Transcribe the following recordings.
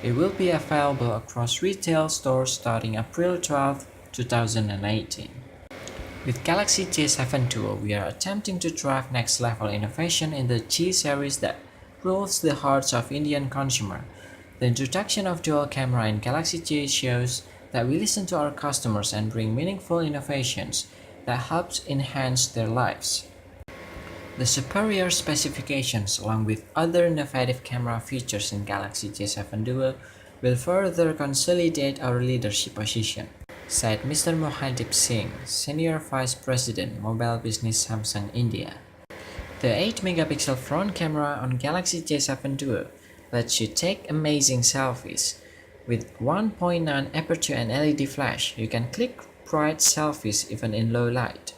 It will be available across retail stores starting April 12, 2018. With Galaxy J7 Duo, we are attempting to drive next-level innovation in the G series that rules the hearts of Indian consumer. The introduction of dual camera in Galaxy J shows that we listen to our customers and bring meaningful innovations that helps enhance their lives. The superior specifications along with other innovative camera features in Galaxy J7 Duo will further consolidate our leadership position, said Mr. Mohandeep Singh, Senior Vice President, Mobile Business Samsung India. The 8-megapixel front camera on Galaxy J7 Duo lets you take amazing selfies. With 1.9 aperture and LED flash, you can click bright selfies even in low light.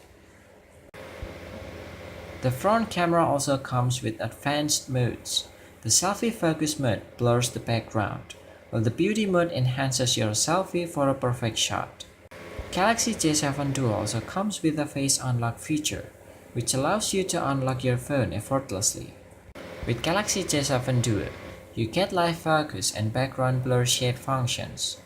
The front camera also comes with advanced modes. The selfie focus mode blurs the background, while the beauty mode enhances your selfie for a perfect shot. Galaxy J7 Duo also comes with a face unlock feature, which allows you to unlock your phone effortlessly. With Galaxy J7 Duo, you get live focus and background blur shape functions.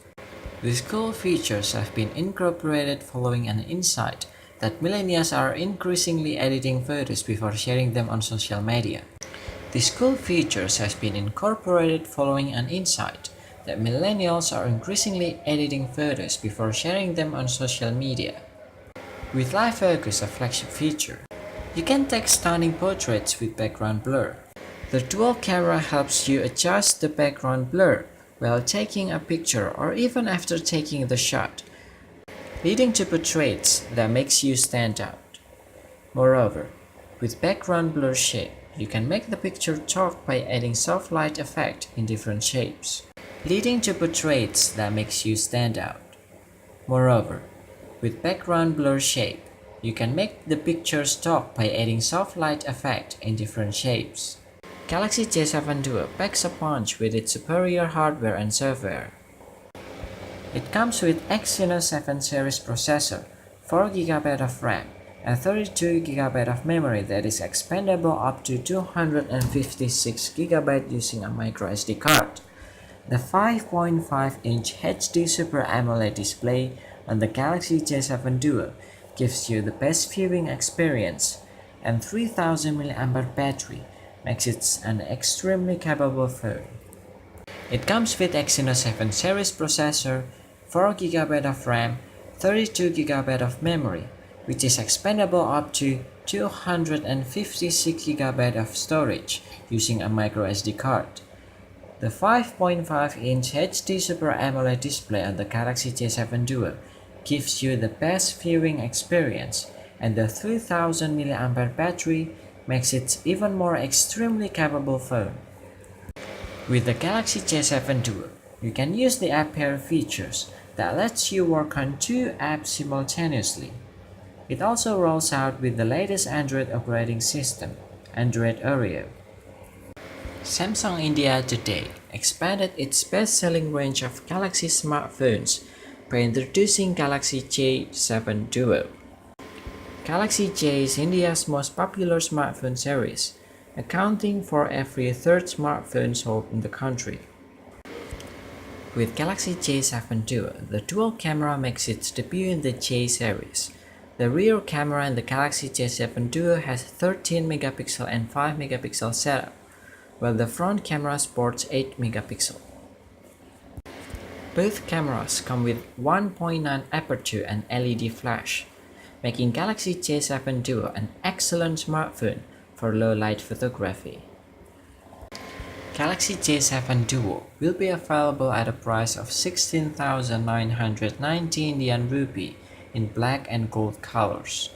These cool features have been incorporated following an insight that millennials are increasingly editing photos before sharing them on social media. These cool features have been incorporated following an insight that millennials are increasingly editing photos before sharing them on social media. With live focus, a flagship feature, you can take stunning portraits with background blur. The dual camera helps you adjust the background blur while taking a picture or even after taking the shot, leading to portraits that makes you stand out. Moreover, with background blur shape, you can make the picture talk by adding soft light effect in different shapes, leading to portraits that makes you stand out. Moreover, with background blur shape, you can make the pictures talk by adding soft light effect in different shapes. Galaxy J7 Duo packs a punch with its superior hardware and software. It comes with Exynos 7 series processor, 4GB of RAM, and 32GB of memory that is expandable up to 256GB using a microSD card. The 5.5-inch HD Super AMOLED display on the Galaxy J7 Duo gives you the best viewing experience, and 3000 mAh battery makes it an extremely capable phone. It comes with Exynos 7 series processor, 4GB of RAM, 32GB of memory, which is expandable up to 256GB of storage using a microSD card. The 5.5-inch HD Super AMOLED display on the Galaxy J7 Duo gives you the best viewing experience, and the 3000 mAh battery makes it even more extremely capable phone. With the Galaxy J7 Duo, you can use the aperture features that lets you work on two apps simultaneously. It also rolls out with the latest Android operating system, Android Oreo. Samsung India today expanded its best-selling range of Galaxy smartphones by introducing Galaxy J7 Duo. Galaxy J is India's most popular smartphone series, accounting for every third smartphone sold in the country. With Galaxy J7 Duo, the dual camera makes its debut in the J series. The rear camera in the Galaxy J7 Duo has 13-megapixel and 5-megapixel setup, while the front camera sports 8-megapixel. Both cameras come with 1.9 aperture and LED flash, making Galaxy J7 Duo an excellent smartphone for low-light photography. Galaxy J7 Duo will be available at a price of 16,990 Indian rupee in black and gold colors.